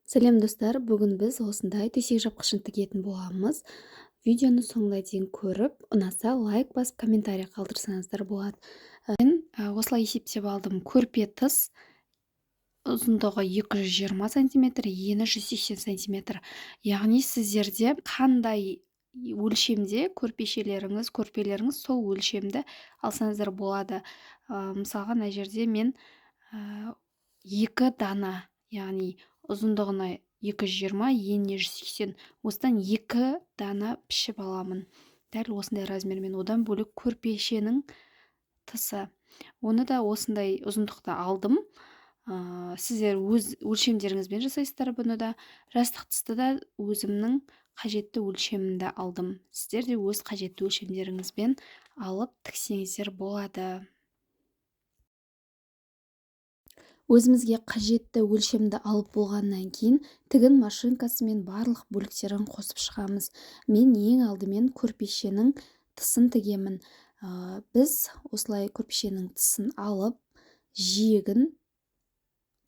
Сәлем достар, бүгін біз осындай төсек жапқышын тігетін боламыз. Видеоны соңына дейін көріп, ұнаса лайк басып комментарий қалдырсаңыздар болады. Мен осылай есептеп алдым. Көрпе тыс ұзындығы 220 см, ені 180 см. Яғни сіздерде қандай өлшемде көрпелеріңіз сол өлшемді алсаңыздар болады. Мысалға мына жерде мен 2 дана, яғни ұзындығына 220, еніне 180, осыдан 2 дана пішіп аламын. Дәл осындай размермен. Одан бөлек көрпешенің тысы. Оны да осындай ұзындықты алдым. Сіздер өз өлшемдеріңізбен жасайсыздар бұны да. Жастық тысты да өзімнің қажетті өлшемімді алдым. Сіздер де өз қажетті өлшемдеріңізбен алып тіксеңіздер болады. Өзімізге қажетті өлшемді алып болғаннан кейін тігін машинкасымен барлық бөліктерін қосып шығамыз. Мен ең алдымен көрпешенің тысын тігемін. Біз осылай көрпешенің тысын алып, жиегін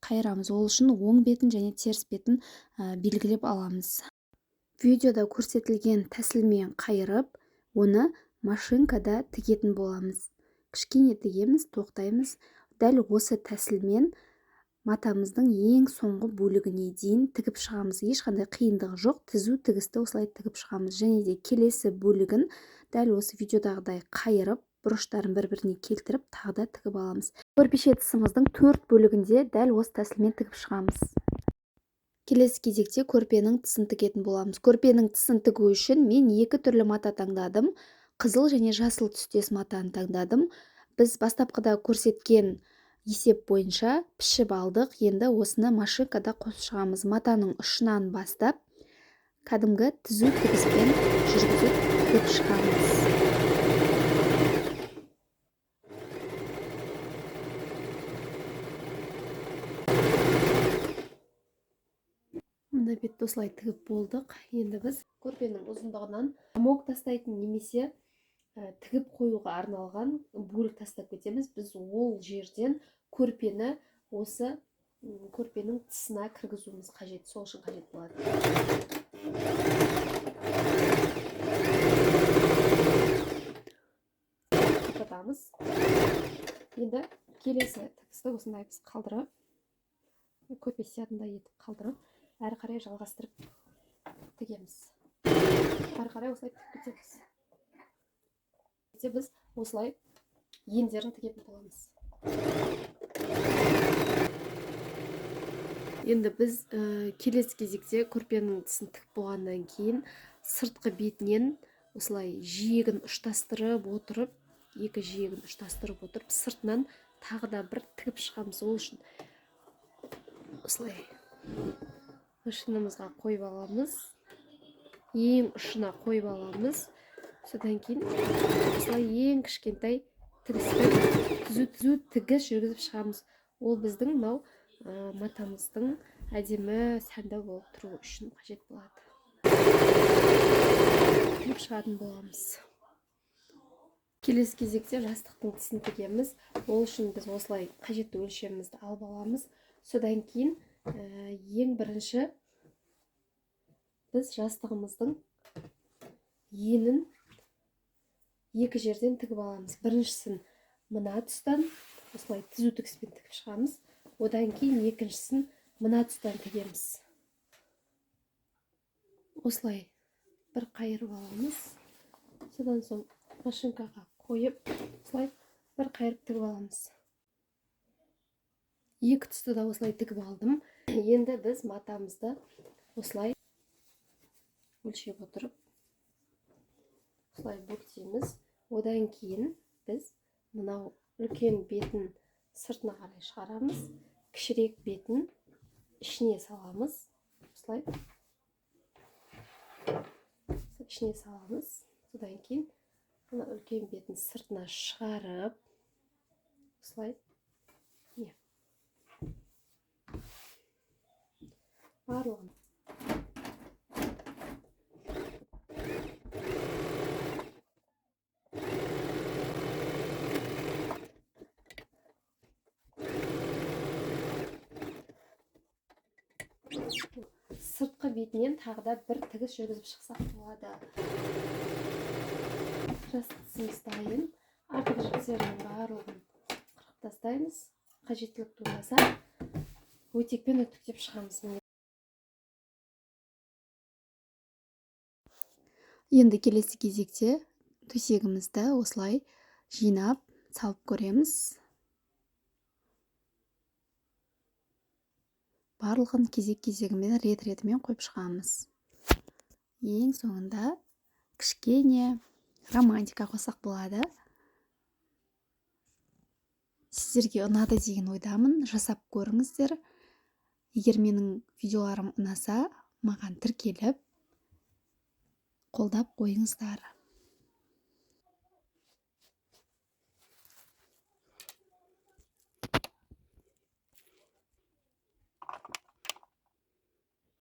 қайырамыз. Ол үшін оң бетін және теріс бетін белгілеп аламыз. Видеода көрсетілген тәсілмен қайырып, оны машинкада тігетін боламыз. Кішкене тігеміз, тоқтаймыз. Дәл осы тәсілмен матамыздың ең соңғы бөлігіне дейін тігіп шығамыз. Ешқандай қиындығы жоқ. Тізу тігісті осылай тігіп шығамыз. Және де келесі бөлігін дәл осы видеодағыдай қайырып, бұрыштарын бір-біріне келтіріп, тағы да тігіп аламыз. Көрпеше тысымыздың 4 бөлігінде дәл осы тәсілмен тігіп шығамыз. Келесі кезекте көрпенің тысын тігетін боламыз. Көрпенің тысын тігу үшін мен 2 түрлі мата таңдадым. Қызыл және жасыл түстес матаны таңдадым. Біз бастапқыда көрсеткен есеп бойынша пішіп алдық. Енді осыны машинкада қосып шығамыз. Матаның ұшынан бастап, кәдімгі түзу тігіспен жүргізіп тігіп шығамыз. Мына бетті осылай тігіп болдық. Енді біз көрпенің ұзындығынан замок тастайтын немесе тігіп қоюға арналған бөлік тастап кетеміз. Біз ол жерден көрпені осы көрпенің тысына кіргізуіміз қажет. Сол үшін қажет болады. Қапатамыз. Енді келесі тігісті осындай біз қалдырып, көрпе сиятындай етіп қалдырып, әрі қарай жалғастырып тігеміз. Әрі қарай осылай тігіп кетеміз. Біз осылай ендерін тігетін боламыз. Енді біз келесі кезекте көрпенің тысын тігіп болғаннан кейін сыртқы бетінен осылай жиегін ұштастырып отырып, екі жиегін ұштастырып отырып, сыртынан тағы да бір тігіп шығамыз. Ол үшін осылай ұшынымызға қойып аламыз. Ең ұшына қойып аламыз. Содан кейін осылай ең кішкентай тігісті түзу тігіс жүргізіп шығамыз. Ол біздің мынау матамыздың әдемі сәнді болып тұру үшін қажет болады. Тігіп шығатын боламыз. Келесі кезекте жастықтың тісін тігеміз. Ол үшін біз осылай қажетті өлшемімізді алып аламыз. Содан кейін ең бірінші біз жастығымыздың енін екі жерден тігіп аламыз. Біріншісін мына тұстан осылай түзу тігіспен тігіп шығамыз. Одан кейін екіншісін мына тұстан тігеміз. Осылай бір қайырып аламыз. Содан соң машинкаға қойып, осылай бір қайырып тігіп аламыз. Екі тұсты да осылай тігіп алдым. Енді біз матамызды осылай өлшеп отырып, осылай бөктейміз. Одан кейін біз мынау үлкен бетін сыртына қарай шығарамыз. Кішірек бетін ішіне саламыз. Осылай ішіне саламыз. Содан кейін мына үлкен бетін сыртына шығарып, осылай барлығын Сыртқы бетінен тағы да бір тігіс жүргізіп шықсақ болады. Жастық тісіміз дайын. Артық жіптердің барлығын қырқып тастаймыз. Қажеттілік туындаса өтекпен үтіктеп шығамыз. Енді келесі кезекте төсегімізді осылай жинап салып көреміз. Барлығын кезек-кезегімен рет-ретімен қойып шығамыз. Ең соңында кішкене романтика қосақ болады. Сіздерге ұнады деген ойдамын. Жасап көріңіздер. Егер менің видеоларым ұнаса, маған тіркеліп қолдап қойыңыздар.